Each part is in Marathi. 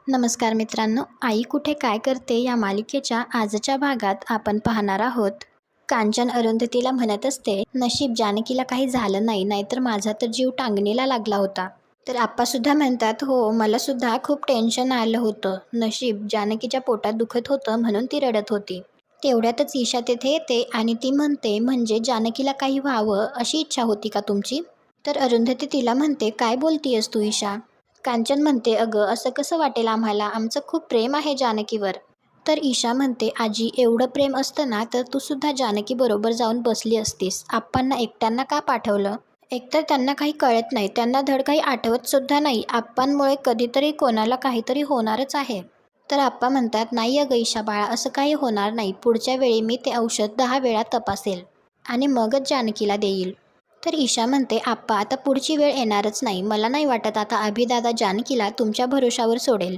नमस्कार मित्रांनो, आई कुठे काय करते या मालिकेच्या आजच्या भागात आपण पाहणार आहोत. कांचन अरुंधतीला म्हणत असते, नशीब जानकीला काही झालं नाही, नाहीतर माझा तर जीव टांगणीला लागला होता. तर आप्पासुद्धा म्हणतात, हो मला सुद्धा खूप टेन्शन आलं होतं. नशीब जानकीच्या पोटात दुखत होतं म्हणून ती रडत होती. तेवढ्यातच ईशा तेथे येते आणि ती म्हणते, म्हणजे जानकीला काही व्हावं अशी इच्छा होती का तुमची? तर अरुंधती तिला म्हणते, काय बोलतीयस तू ईशा? कांचन म्हणते, अगं असं कसं वाटेल आम्हाला, आमचं खूप प्रेम आहे जानकीवर. तर ईशा म्हणते, आजी एवढं प्रेम असतं ना तर तू सुद्धा जानकी बरोबर जाऊन बसली असतीस. आप्पांना एकट्यांना का पाठवलं? एकतर त्यांना काही कळत नाही, त्यांना धड काही आठवत सुद्धा नाही. आप्पांमुळे कधीतरी कोणाला काहीतरी होणारच आहे. तर आप्पा म्हणतात, नाही अगं ईशा बाळा, असं काही होणार नाही. पुढच्या वेळी मी ते औषध 10 वेळा तपासेल आणि मगच जानकीला देईल. तर ईशा म्हणते, आप्पा आता पुढची वेळ येणारच नाही. मला नाही वाटत आता अभिदादा जानकीला तुमच्या भरोशावर सोडेल.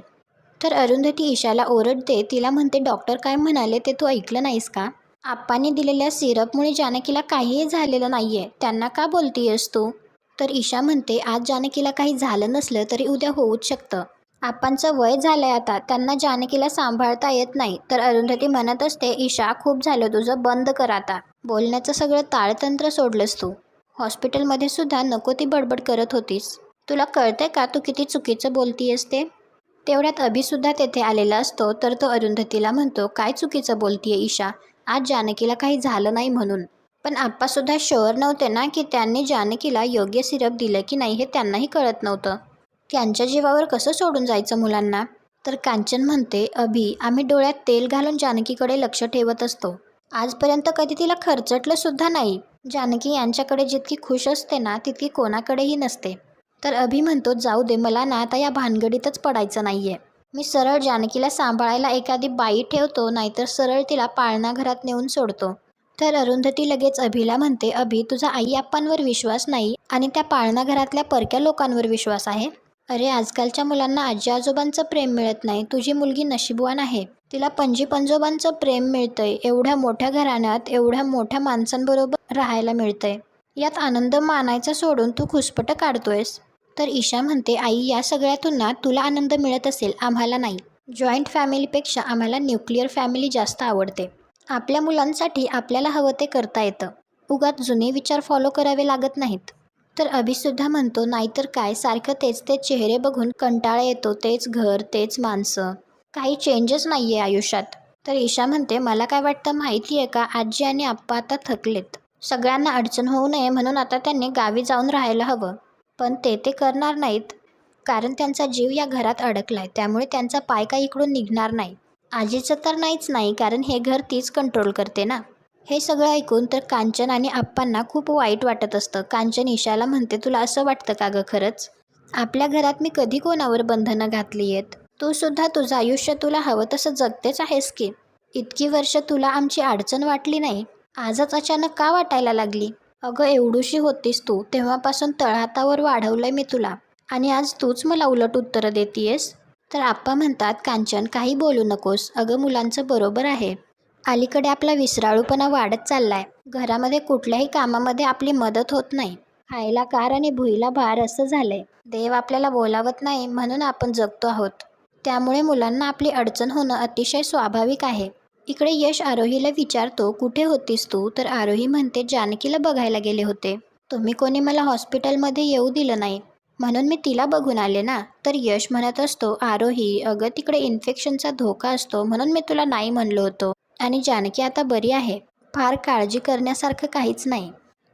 तर अरुंधती ईशाला ओरडते, तिला म्हणते, डॉक्टर काय म्हणाले ते तू ऐकलं नाहीस का? आप्पांनी दिलेल्या सिरपमुळे जानकीला काहीही झालेलं नाहीये, त्यांना का बोलतीयस तू? तर ईशा म्हणते, आज जानकीला काही झालं नसलं तरी उद्या होऊच शकतं. आप्पांचं वय झालंय आता, त्यांना जानकीला सांभाळता येत नाही. तर अरुंधती म्हणत असते, ईशा खूप झालं तुझं, बंद कर आता. बोलण्याचं सगळं ताळतंत्र सोडलंस तू. हॉस्पिटलमध्ये सुद्धा नको ती बडबड करत होतीस. तुला कळतंय का तू किती चुकीचं बोलतीयस ते? तेवढ्यात अभिसुद्धा तेथे आलेला असतो. तर तो अरुंधतीला म्हणतो, काय चुकीचं बोलतीये ईशा? आज जानकीला काही झालं नाही म्हणून. पण आप्पासुद्धा शुअर नव्हते ना की त्यांनी जानकीला योग्य सिरप दिलं की नाही हे त्यांनाही कळत नव्हतं. त्यांच्या जीवावर कसं सोडून जायचं मुलांना? तर कांचन म्हणते, अभि आम्ही डोळ्यात तेल घालून जानकीकडे लक्ष ठेवत असतो. आजपर्यंत कधी तिला खर्चटलं सुद्धा नाही. जानकी यांच्याकडे जितकी खुश असते ना तितकी कोणाकडेही नसते. तर अभि म्हणतो, जाऊ दे, मला ना आता या भानगडीतच पडायचं नाहीये. मी सरळ जानकीला सांभाळायला एखादी बाई ठेवतो, नाहीतर सरळ तिला पाळणा घरात नेऊन सोडतो. तर अरुंधती लगेच अभिला म्हणते, अभि तुझा आई आप्पांवर विश्वास नाही आणि त्या पाळणा घरातल्या परक्या लोकांवर विश्वास आहे. अरे आजकालच्या मुलांना आजी आजोबांचं प्रेम मिळत नाही. तुझी मुलगी नशीबवान आहे, तिला पणजी पंजोबांचं प्रेम मिळतंय. एवढ्या मोठ्या घराण्यात एवढ्या मोठ्या माणसांबरोबर राहायला मिळतंय. यात आनंद मानायचा सोडून तू खुसपटं काढतोयस. तर ईशा म्हणते, आई या सगळ्यातून ना तुला आनंद मिळत असेल, आम्हाला नाही. जॉईंट फॅमिलीपेक्षा आम्हाला न्यूक्लिअर फॅमिली जास्त आवडते. आपल्या मुलांसाठी आपल्याला हवं ते करता येतं. उगाच जुने विचार फॉलो करावे लागत नाहीत. तर अभिसुद्धा म्हणतो, नाहीतर काय, सारखं तेच तेच चेहरे बघून कंटाळा येतो. तेच घर, तेच माणसं, काही चेंजच नाही आहे आयुष्यात. तर ईशा म्हणते, मला काय वाटतं माहिती आहे का, आजी आणि आप्पा आता थकलेत. सगळ्यांना अडचण होऊ नये म्हणून आता त्यांनी गावी जाऊन राहायला हवं. पण ते करणार नाहीत, कारण त्यांचा जीव या घरात अडकलाय. त्यामुळे त्यांचा पाय काही इकडून निघणार नाही. आजीचं तर नाहीच नाही, कारण हे घर तीच कंट्रोल करते ना. हे सगळं ऐकून तर कांचन आणि आप्पांना खूप वाईट वाटत असतं. कांचन ईशाला म्हणते, तुला असं वाटतं का गं खरंच? आपल्या घरात मी कधी कोणावर बंधनं घातली आहेत? तू सुद्धा तुझं आयुष्य तुला हवं तसं जगतेच आहेस की. इतकी वर्ष तुला आमची अडचण वाटली नाही, आजच अचानक का वाटायला लागली? अगं एवढूशी होतीस तू, तेव्हापासून तळहातावर वाढवलंय मी तुला, आणि आज तूच मला उलट उत्तरं देतीयस. तर आप्पा म्हणतात, कांचन काही बोलू नकोस. अगं मुलांचं बरोबर आहे. अलीकडे आपला विसराळूपणा वाढत चाललाय. घरामध्ये कुठल्याही कामामध्ये आपली मदत होत नाही. खायला कार आणि भुईला भार असं झालंय. देव आपल्याला बोलावत नाही म्हणून आपण जगतो आहोत. त्यामुळे मुलांना आपली अडचण होणं अतिशय स्वाभाविक आहे. इकडे यश आरोहीला विचारतो, कुठे होतीस तू? तर आरोही म्हणते, जानकीला बघायला गेले होते. तुम्ही कोणी मला हॉस्पिटलमध्ये येऊ दिलं नाही म्हणून मी तिला बघून आले ना. तर यश म्हणत असतो, आरोही अगं तिकडे इन्फेक्शनचा धोका असतो म्हणून मी तुला नाही म्हणलो होतो, आणि जानकी आता बरी आहे. फार काळजी करण्यासारखं काहीच नाही.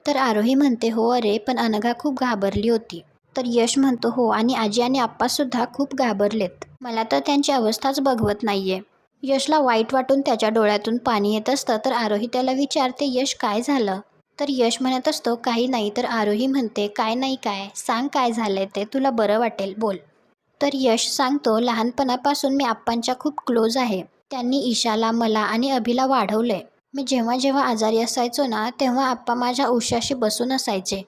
तर आरोही म्हणते, हो अरे पण अनघा खूप घाबरली होती. तर यश म्हणतो, हो आणि आजी आणि आप्पासुद्धा खूप घाबरलेत. मला तर त्यांची अवस्थाच बघवत नाहीये. यशला वाईट वाटून त्याच्या डोळ्यातून पाणी येत असतं. तर आरोही त्याला विचारते, यश काय झालं? तर यश म्हणत असतो, काही नाही. तर आरोही म्हणते, काय नाही काय, सांग काय झालंय ते, तुला बरं वाटेल, बोल. तर यश सांगतो, लहानपणापासून मी आप्पांच्या खूप क्लोज आहे. त्यांनी ईशाला, मला आणि अभिला वाढवलंय. मी जेव्हा जेव्हा आजारी असायचो ना तेव्हा आप्पा माझ्या उशाशी बसून असायचे.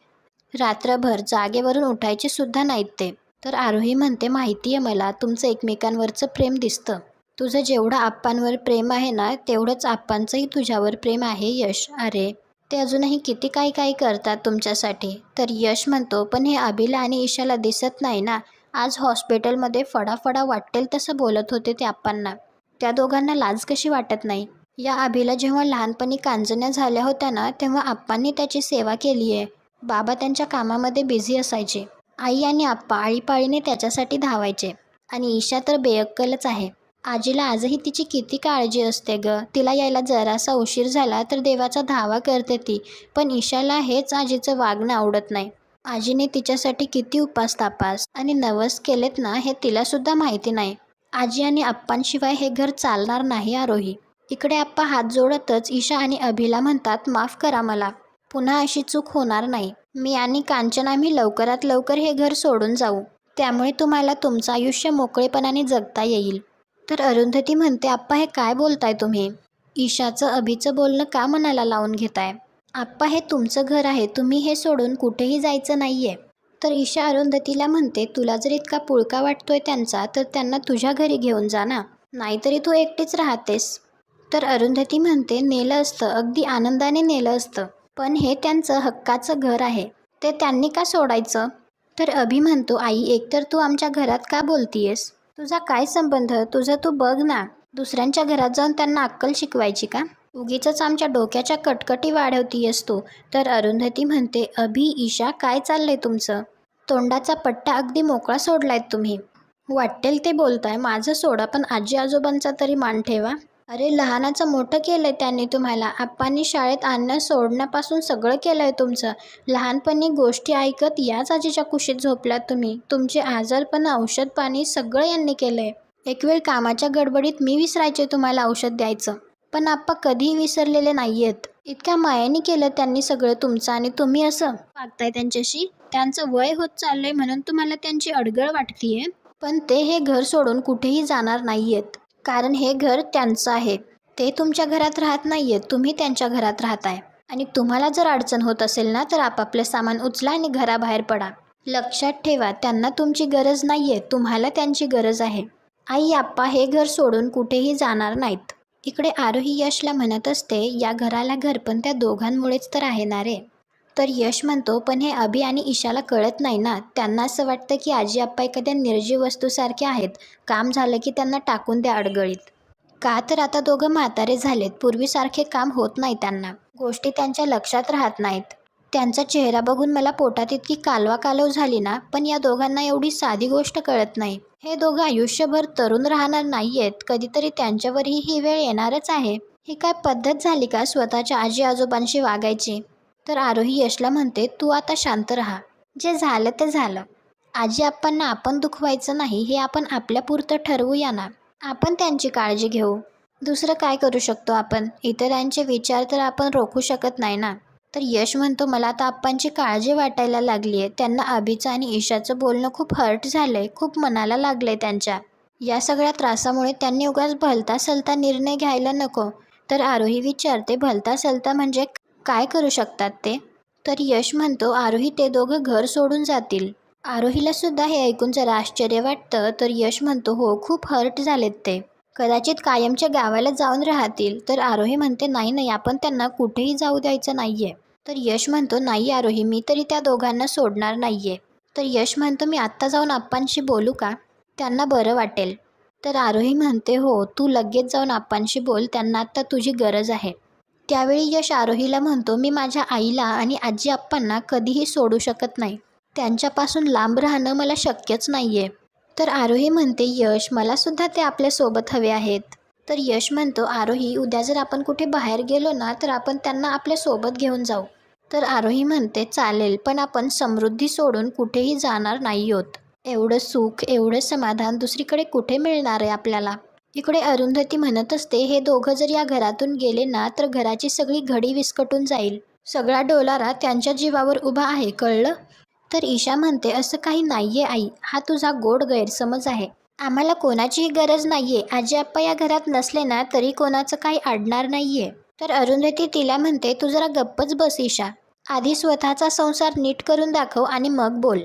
रात्रभर जागेवरून उठायचे सुद्धा नाहीत ते. तर आरोही म्हणते, माहिती आहे मला, तुमचं एकमेकांवरचं प्रेम दिसतं. तुझं जेवढं आप्पांवर प्रेम आहे ना तेवढंच आप्पांचंही तुझ्यावर प्रेम आहे यश. अरे ते अजूनही किती काही काही करतात तुमच्यासाठी. तर यश म्हणतो, पण हे अभिला आणि ईशाला दिसत नाही ना. आज हॉस्पिटलमध्ये फडाफडा वाटेल तसं बोलत होते ते आप्पांना. त्या दोघांना लाज कशी वाटत नाही. या अभिला जेव्हा लहानपणी कांजण्या झाल्या होत्या ना, तेव्हा आप्पांनी त्याची सेवा केली आहे. बाबा त्यांच्या कामामध्ये बिझी असायचे. आई आणि आप्पा आळीपाळीने त्याच्यासाठी धावायचे. आणि ईशा तर बेअक्कलच आहे. आजीला आजही तिची किती काळजी असते ग. तिला यायला जरासा उशीर झाला तर देवाचा धावा करते ती. पण ईशाला हेच आजीचं वागणं आवडत नाही. आजीने तिच्यासाठी किती उपास तापास आणि नवस केलेत ना, हे तिलासुद्धा माहिती नाही. आजी आणि आप्पांशिवाय हे घर चालणार नाही आरोही. इकडे आप्पा हात जोडतच ईशा आणि अभिला म्हणतात, माफ करा मला. पुन्हा अशी चूक होणार नाही. मी आणि कांचन आम्ही लवकरात लवकर हे घर सोडून जाऊ. त्यामुळे तुम्हाला तुमचं आयुष्य मोकळेपणाने जगता येईल. तर अरुंधती म्हणते, आप्पा हे काय बोलताय तुम्ही? ईशाचं अभिचं बोलणं का मनाला लावून घेताय? आप्पा हे तुमचं घर आहे. तुम्ही हे सोडून कुठेही जायचं नाहीये. तर ईशा अरुंधतीला म्हणते, तुला जर इतका पुळका वाटतोय त्यांचा तर त्यांना तुझ्या घरी घेऊन जा ना. नाहीतरी तू एकटीच राहतेस. तर अरुंधती म्हणते, नेलं असतं, अगदी आनंदाने नेलं असतं. पण हे त्यांचं हक्काचं घर आहे. ते त्यांनी का सोडायचं? तर अभि म्हणतो, आई एकतर तू आमच्या घरात का बोलतीयस? तुझा काय संबंध? तुझं तू बघ ना. दुसऱ्यांच्या घरात जाऊन त्यांना अक्कल शिकवायची का? उगीचच आमच्या डोक्याच्या कटकटी वाढवतीयस तू. तर अरुंधती म्हणते, अभि, ईशा काय चाललंय तुमचं? तोंडाचा पट्टा अगदी मोकळा सोडलायत तुम्ही. वाटेल ते बोलताय. माझं सोडा, पण आजी आजोबांचा तरी मान ठेवा. अरे लहानाचं मोठं केलंय त्यांनी तुम्हाला. आप्पांनी शाळेत आणणं सोडण्यापासून सगळं केलंय तुमचं. लहानपणी गोष्टी ऐकत याच आजीच्या कुशीत झोपलात तुम्ही. तुमचे आजारपण, औषध पाणी सगळं यांनी केलंय. एक वेळ कामाच्या गडबडीत मी विसरायचे तुम्हाला औषध द्यायचं. पण आप्पा कधीही विसरलेले नाहीयेत. इतक्या मायाने केलं त्यांनी सगळं तुमचं आणि तुम्ही असं वागताय त्यांच्याशी. त्यांचं वय होत चाललंय म्हणून तुम्हाला त्यांची अडगळ वाटतीये. पण ते हे घर सोडून कुठेही जाणार नाहीयेत. कारण हे घर त्यांचं आहे. ते तुमच्या घरात राहत नाहीयेत. तुम्ही त्यांच्या घरात राहताय. आणि तुम्हाला जर अडचण होत असेल ना, तर आपापलं सामान उचला आणि घराबाहेर पडा. लक्षात ठेवा, त्यांना तुमची गरज नाहीये. तुम्हाला त्यांची गरज आहे. आई आप्पा हे घर सोडून कुठेही जाणार नाहीत. इकडे आरोही यशला म्हणत असते, या घराला घर पण त्या दोघांमुळेच तर आहे ना रे. तर यश म्हणतो, पण हे अभि आणि ईशाला कळत नाही ना. त्यांना असं वाटतं की आजी आप्पा एखाद्या निर्जीव वस्तूसारखे आहेत. काम झालं की त्यांना टाकून द्या अडगळीत. का तर आता दोघं म्हातारे झालेत. पूर्वीसारखे काम होत नाही त्यांना. गोष्टी त्यांच्या लक्षात राहत नाहीत. त्यांचा चेहरा बघून मला पोटात इतकी कालवा कालव झाली ना. पण या दोघांना एवढी साधी गोष्ट कळत नाही. हे दोघं आयुष्यभर तरुण राहणार नाहीयेत. कधीतरी त्यांच्यावरही ही वेळ येणारच आहे. ही काय पद्धत झाली का स्वतःच्या आजी आजोबांशी वागायची? तर आरोही यशला म्हणते, तू आता शांत राहा. जे झालं ते झालं. आजी आप्पांना आपण दुखवायचं नाही हे आपण आपल्यापुरतं ठरवूया ना. आपण त्यांची काळजी घेऊ. दुसरं काय करू शकतो आपण? इतरांचे विचार तर आपण रोखू शकत नाही ना. तर यश म्हणतो, मला आता आप्पांची काळजी वाटायला लागली आहे. त्यांना अभिचं आणि ईशाचं बोलणं खूप हर्ट झालंय. खूप मनाला लागलंय त्यांच्या. या सगळ्या त्रासामुळे त्यांनी उगाच भलता सलता निर्णय घ्यायला नको. तर आरोही विचारते, भलता सलता म्हणजे काय करू शकतात ते? तर यश म्हणतो, आरोही ते दोघं घर सोडून जातील. आरोहीला सुद्धा हे ऐकून जरा आश्चर्य वाटतं. तर यश म्हणतो, हो, खूप हर्ट झालेत ते. कदाचित कायमच्या गावाला जाऊन राहतील. तर आरोही म्हणते, नाही नाही, आपण त्यांना कुठेही जाऊ द्यायचं नाहीये. तर यश म्हणतो, नाही आरोही, मी तरी त्या दोघांना सोडणार नाहीये. तर यश म्हणतो, मी आत्ता जाऊन आप्पांशी बोलू का? त्यांना बरं वाटेल. तर आरोही म्हणते, हो, तू लगेच जाऊन आप्पांशी बोल. त्यांना आत्ता तुझी गरज आहे. त्यावेळी यश आरोहीला म्हणतो, मी माझ्या आईला आणि आजी आप्पांना कधीही सोडू शकत नाही. त्यांच्यापासून लांब राहणं मला शक्यच नाहीये. तर आरोही म्हणते, यश, मला सुद्धा ते आपल्यासोबत हवे आहेत. तर यश म्हणतो, आरोही, उद्या जर आपण कुठे बाहेर गेलो ना, तर आपण त्यांना आपल्यासोबत घेऊन जाऊ. तर आरोही म्हणते, चालेल, पण आपण समृद्धी सोडून कुठेही जाणार नाही आहोत. एवढं सुख, एवढं समाधान दुसरीकडे कुठे मिळणार आहे आपल्याला? इकडे अरुंधती म्हणत असते, हे दोघं जर या घरातून गेले ना, तर घराची सगळी घडी विस्कटून जाईल. सगळा डोलारा त्यांच्या जीवावर उभा आहे, कळलं? तर ईशा म्हणते, असं काही नाहीये आई. हा तुझा गोड गैरसमज आहे. आम्हाला कोणाचीही गरज नाहीये. आजी आप्पा या घरात नसले ना, तरी कोणाचं काही अडणार नाहीये. तर अरुंधती तिला म्हणते, तू जरा गप्पच बस ईशा. आधी स्वतःचा संसार नीट करून दाखव आणि मग बोल.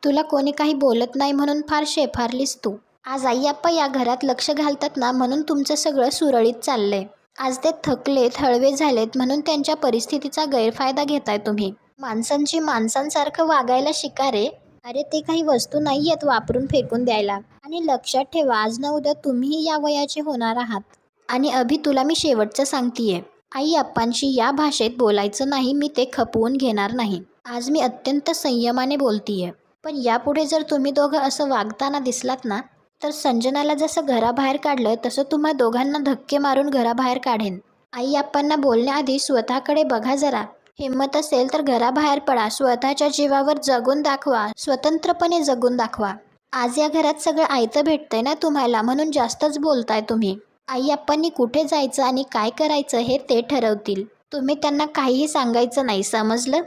तुला कोणी काही बोलत नाही म्हणून फार शेफारलीस तू. आज आई आप्पा या घरात लक्ष घालतात ना, म्हणून तुमचं सगळं सुरळीत चाललंय. आज ते थकलेत, हळवे झालेत म्हणून त्यांच्या परिस्थितीचा गैरफायदा घेताय तुम्ही. माणसांची माणसांसारखं वागायला शिका रे. अरे ते काही वस्तू नाही आहेत वापरून फेकून द्यायला. आणि लक्षात ठेवा, आज ना उद्या तुम्हीही या वयाचे होणार आहात. आणि अभि, तुला मी शेवटचं सांगतीये, आई आप्पांशी या भाषेत बोलायचं नाही. मी ते खपवून घेणार नाही. आज मी अत्यंत संयमाने बोलतीये. पण यापुढे जर तुम्ही दोघं असं वागताना दिसलात ना, तर संजनाला जसं घराबाहेर काढलं तसं तुम्हा दोघांना धक्के मारून घराबाहेर काढेन. आई आप्पांना बोलण्याआधी स्वतःकडे बघा जरा. हिंमत असेल तर घराबाहेर पडा. स्वतःच्या जीवावर जगून दाखवा. स्वतंत्रपणे जगून दाखवा. आज या घरात सगळं आयतं भेटतंय ना तुम्हाला, म्हणून जास्तच बोलताय तुम्ही. आई आप्पांनी कुठे जायचं आणि काय करायचं हे ते ठरवतील. तुम्ही त्यांना काहीही सांगायचं नाही, समजलं?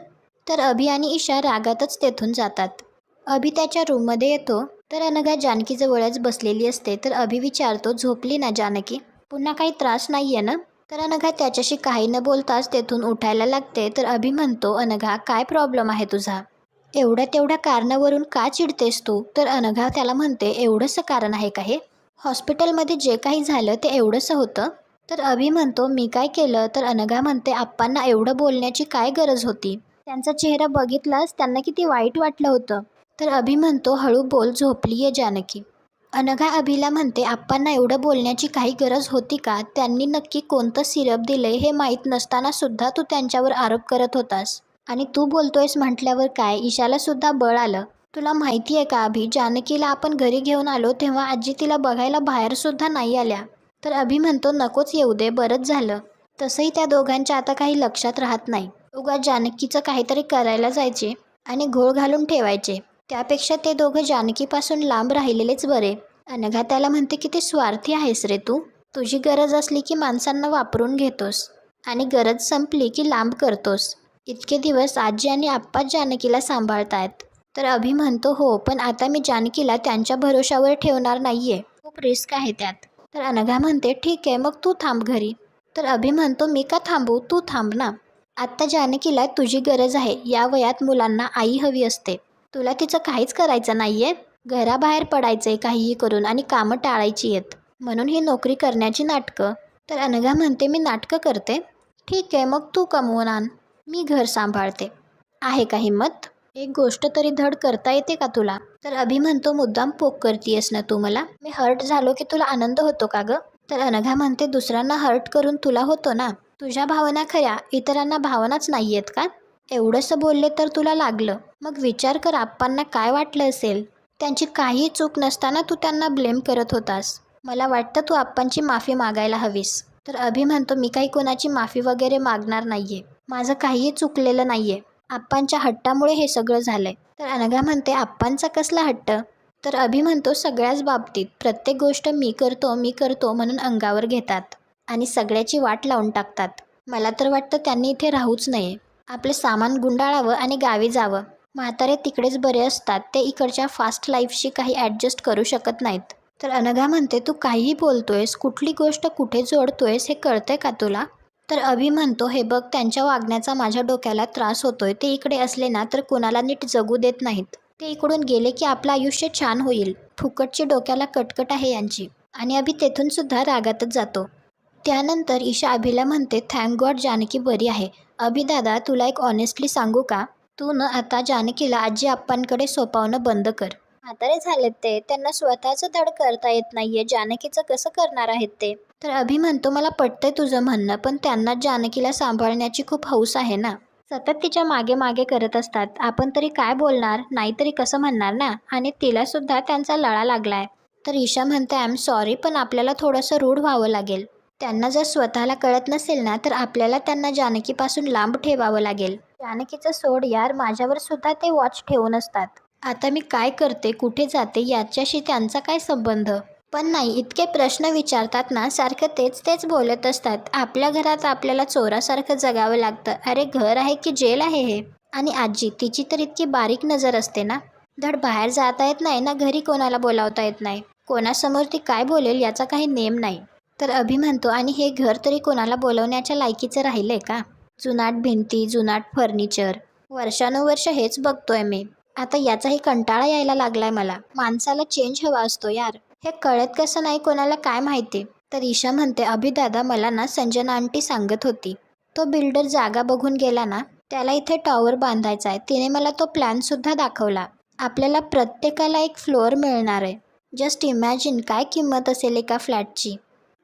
तर अभि आणि ईशा रागातच तेथून जातात. अभि त्याच्या रूममध्ये येतो तर अनघा जानकीजवळच बसलेली असते. तर अभि विचारतो, झोपली ना जानकी? पुन्हा काही त्रास नाहीये ना? तर अनघा त्याच्याशी काही न बोलताच तेथून उठायला लागते. तर अभि म्हणतो, अनघा काय प्रॉब्लेम आहे तुझा? एवढ्या तेवढ्या कारणावरून का चिडतेस तू? तर अनघा त्याला म्हणते, एवढंसं कारण आहे का हे? हॉस्पिटलमध्ये जे काही झालं ते एवढंसं होतं? तर अभि म्हणतो, मी काय केलं? तर अनघा म्हणते, आप्पांना एवढं बोलण्याची काय गरज होती? त्यांचा चेहरा बघितलास, त्यांना किती वाईट वाटलं होतं. तर अभि म्हणतो, हळू बोल, झोपलीये जानकी. अनघा अभिला म्हणते, आप्पांना एवढं बोलण्याची काही गरज होती का? त्यांनी नक्की कोणतं सिरप दिलंय हे माहीत नसताना सुद्धा तू त्यांच्यावर आरोप करत होतास. आणि तू बोलतोयस म्हटल्यावर काय, ईशाला सुद्धा बळ आलं. तुला माहिती आहे का अभि, जानकीला आपण घरी घेऊन आलो तेव्हा आजी तिला बघायला बाहेर सुद्धा नाही आल्या. तर अभि म्हणतो, नकोच येऊ दे, बरंच झालं. तसंही त्या दोघांच्या आता काही लक्षात राहत नाही. उगाच जानकीचं काहीतरी करायला जायचे आणि घोळ घालून ठेवायचे. त्यापेक्षा ते दोघं जानकीपासून लांब राहिलेलेच बरे. अनघा त्याला म्हणते, किती स्वार्थी आहेस रे तू. तुझी गरज असली की माणसांना वापरून घेतोस आणि गरज संपली की लांब करतोस. इतके दिवस आजी आणि आप्पाच जानकीला सांभाळतायत. तर अभि म्हणतो, हो, पण आता मी जानकीला त्यांच्या भरोशावर ठेवणार नाहीये. खूप रिस्क आहे त्यात. तर अनघा म्हणते, ठीक आहे, मग तू थांब घरी. तर अभि म्हणतो, मी का थांबू? तू थांब ना. आत्ता जानकीला तुझी गरज आहे. या वयात मुलांना आई हवी असते. तुला तिचं काहीच करायचं नाहीये. घराबाहेर पडायचंय काहीही करून आणि कामं टाळायची आहेत. म्हणून ही नोकरी करण्याची नाटकं. तर अनघा म्हणते, मी नाटकं करते? ठीक आहे, मग तू कमवून आण, मी घर सांभाळते. आहे का हिंमत? एक गोष्ट तरी धड करता येते का तुला? तर अभि म्हणतो, मुद्दाम पोक करतीयस ना तू मला? मी हर्ट झालो की तुला आनंद होतो का ग? तर अनघा म्हणते, दुसऱ्यांना हर्ट करून तुला होतो ना? तुझ्या भावना खऱ्या, इतरांना भावनाच नाही आहेत का? एवढंसं बोलले तर तुला लागलं. मग विचार कर, आप्पांना काय वाटलं असेल. त्यांची काही चूक नसताना तू त्यांना ब्लेम करत होतास. मला वाटतं तू आप्पांची माफी मागायला हवीस. तर अभि म्हणतो, मी काही कोणाची माफी वगैरे मागणार नाहीये. माझं काहीही चुकलेलं नाहीये. आप्पांच्या हट्टामुळे हे सगळं झालंय. तर अनघा म्हणते, आप्पांचा कसला हट्ट? तर अभि म्हणतो, सगळ्याच बाबतीत प्रत्येक गोष्ट मी करतो म्हणून अंगावर घेतात आणि सगळ्याची वाट लावून टाकतात. मला तर वाटतं त्यांनी इथे राहूच नये. आपले सामान गुंडाळावं आणि गावी जावं. म्हातारे तिकडेच बरे असतात. ते इकडच्या फास्ट लाईफशी काही ॲडजस्ट करू शकत नाहीत. तर अनघा म्हणते, तू काहीही बोलतोयस, कुठली गोष्ट कुठे जोडतोयस हे कळतंय का तुला? तर अभि म्हणतो, हे बघ, त्यांच्या वागण्याचा माझ्या डोक्याला त्रास होतोय. ते इकडे असले ना तर कोणाला नीट जगू देत नाहीत. ते इकडून गेले की आपलं आयुष्य छान होईल. फुकटची डोक्याला कटकट आहे यांची. आणि अभि तेथून सुद्धा रागातच जातो. त्यानंतर ईशा अभिला म्हणते, थँक गॉड जानकी बरी आहे. अभि दादा, तुला एक ऑनेस्टली सांगू का? तू न आता जानकीला आजी आप्पांकडे सोपवणं बंद कर. म्हातारे झालेत ते, त्यांना स्वतःचं धड करता येत नाहीये. जानकीचं कसं करणार आहेत ते? तर अभि म्हणतो, मला पटतंय तुझं म्हणणं, पण त्यांना जानकीला सांभाळण्याची खूप हौस आहे ना. सतत तिच्या मागे मागे करत असतात. आपण तरी काय बोलणार, नाहीतरी कसं म्हणणार ना. आणि तिला सुद्धा त्यांचा लळा लागलाय. तर ईशा म्हणते, आय एम सॉरी, पण आपल्याला थोडंसं रूढ व्हावं लागेल. त्यांना जर स्वतःला कळत नसेल ना तर आपल्याला त्यांना जानकीपासून लांब ठेवावं लागेल. जानकीचं सोड यार, माझ्यावर सुद्धा ते वॉच ठेवून असतात. आता मी काय करते, कुठे जाते याच्याशी त्यांचा काय संबंध? पण नाही, इतके प्रश्न विचारतात ना, सारखं तेच तेच बोलत असतात. आपल्या घरात आपल्याला चोरासारखं जगावं लागतं. अरे घर आहे की जेल आहे हे? आणि आजी, तिची तर इतकी बारीक नजर असते ना. धड बाहेर जाता येत नाही ना, घरी कोणाला बोलावता येत नाही. कोणासमोर ती काय बोलेल याचा काही नेम नाही. तर अभि म्हणतो, आणि हे घर तरी कोणाला बोलवण्याच्या लायकीचं राहिलंय का? जुनाट भिंती, जुनाट फर्निचर, वर्षानुवर्ष हेच बघतोय मी. आता याचाही कंटाळा यायला लागलाय मला. माणसाला चेंज हवा असतो यार. हे कळत कसं नाही कोणाला काय माहिती. तर ईशा म्हणते, अभि दादा, मला ना संजना आंटी सांगत होती, तो बिल्डर जागा बघून गेला ना, त्याला इथे टॉवर बांधायचा आहे. तिने मला तो प्लॅन सुद्धा दाखवला. आपल्याला प्रत्येकाला एक फ्लोअर मिळणार आहे. जस्ट इमॅजिन काय किंमत असेल एका फ्लॅटची.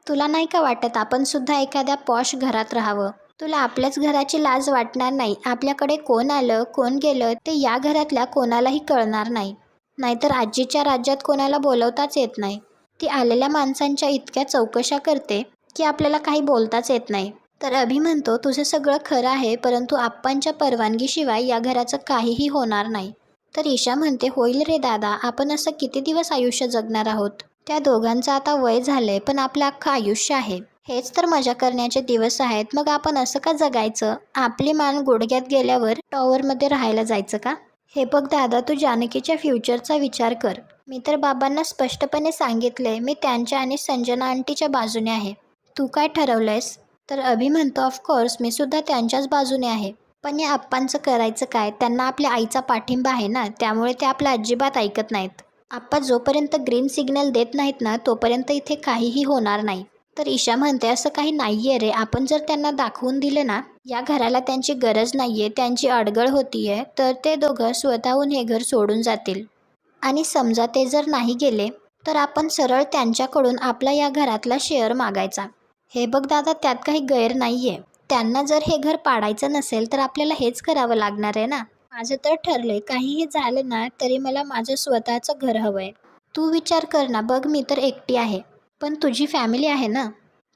तुला नाही का वाटत आपण सुद्धा एखाद्या पॉश घरात राहावं? तुला आपल्याच घराची लाज वाटणार नाही. आपल्याकडे कोण आलं कोण गेलं ते या घरातल्या कोणालाही कळणार नाही. नाहीतर आजीच्या राज्यात कोणाला बोलवताच येत नाही. ती आलेल्या माणसांच्या इतक्या चौकशा करते की आपल्याला काही बोलताच येत नाही. तर अभि म्हणतो, तुझं सगळं खरं आहे, परंतु आप्पांच्या परवानगीशिवाय या घराचं काहीही होणार नाही. तर ईशा म्हणते, होईल रे दादा, आपण असं किती दिवस आयुष्य जगणार आहोत? त्या दोघांचं आता वय झालंय, पण आपलं अख्खं आयुष्य आहे. हेच तर मजा करण्याचे दिवस आहेत. मग आपण असं का जगायचं? आपली मान गुडघ्यात गेल्यावर टॉवरमध्ये राहायला जायचं का? हे बघ दादा, तू जानकीच्या फ्युचरचा विचार कर. मी तर बाबांना स्पष्टपणे सांगितलंय, मी त्यांच्या आणि संजना आंटीच्या बाजूने आहे. तू काय ठरवलंयस? तर अभि म्हणतो, ऑफकोर्स मी सुद्धा त्यांच्याच बाजूने आहे. पण या आप्पांचं करायचं काय? त्यांना आपल्या आईचा पाठिंबा आहे ना, त्यामुळे ते आपलं अजिबात ऐकत नाहीत. आप्पा जोपर्यंत ग्रीन सिग्नल देत नाहीत ना, तोपर्यंत इथे काहीही होणार नाही. तर ईशा म्हणते, असं काही नाहीये रे. आपण जर त्यांना दाखवून दिलं ना, या घराला त्यांची गरज नाहीये, त्यांची अडगळ होतीये, तर ते दोघं स्वतःहून हे घर सोडून जातील. आणि समजा ते जर नाही गेले, तर आपण सरळ त्यांच्याकडून आपला या घरातला शेअर मागायचा. हे बघ दादा, त्यात काही गैर नाहीये. त्यांना जर हे घर पाडायचं नसेल तर आपल्याला हेच करावं लागणार आहे ना. माझं तर ठरलंय, काहीही झालं ना तरी मला माझं स्वतःचं घर हवंय. तू विचार कर ना, बघ मी तर एकटी आहे, पण तुझी फॅमिली आहे ना.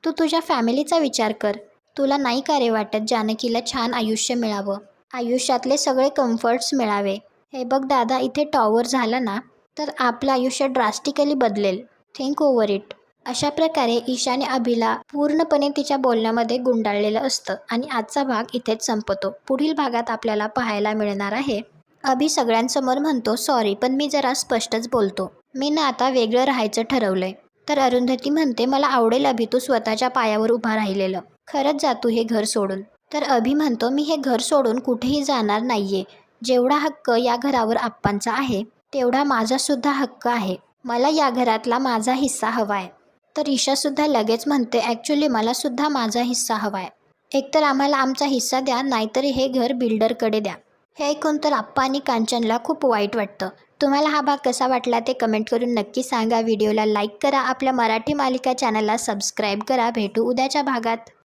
तू तुझ्या फॅमिलीचा विचार कर. तुला नाही का रे वाटत जानकीला छान आयुष्य मिळावं, आयुष्यातले सगळे कम्फर्ट्स मिळावे? हे बघ दादा, इथे टॉवर झालं ना तर आपलं आयुष्य ड्रास्टिकली बदलेल. Think over it. अशा प्रकारे ईशाने अभिला पूर्णपणे तिच्या बोलण्यामध्ये गुंडाळलेलं असतं आणि आजचा भाग इथेच संपतो. पुढील भागात आपल्याला पाहायला मिळणार आहे, अभि सगळ्यांसमोर म्हणतो, सॉरी पण मी जरा स्पष्टच बोलतो. मी ना आता वेगळं राहायचं ठरवलंय. तर अरुंधती म्हणते, मला आवडेल अभि तू स्वतःच्या पायावर उभा राहिलेलं. खरंच जा तू हे घर सोडून. तर अभि म्हणतो, मी हे घर सोडून कुठेही जाणार नाहीये. जेवढा हक्क या घरावर आप्पांचा आहे, तेवढा माझा सुद्धा हक्क आहे. मला या घरातला माझा हिस्सा हवाय. तर ईशासुद्धा लगेच म्हणते, ॲक्च्युली मला सुद्धा माझा हिस्सा हवाय. एकतर आम्हाला आमचा हिस्सा द्या, नाहीतर हे घर बिल्डरकडे द्या. हे ऐकून तर आप्पा आणि कांचनला खूप वाईट वाटतं. तुम्हाला हा भाग कसा वाटला ते कमेंट करून नक्की सांगा. व्हिडिओला लाईक करा, आपल्या मराठी मालिका चॅनलला सबस्क्राईब करा. भेटू उद्याच्या भागात.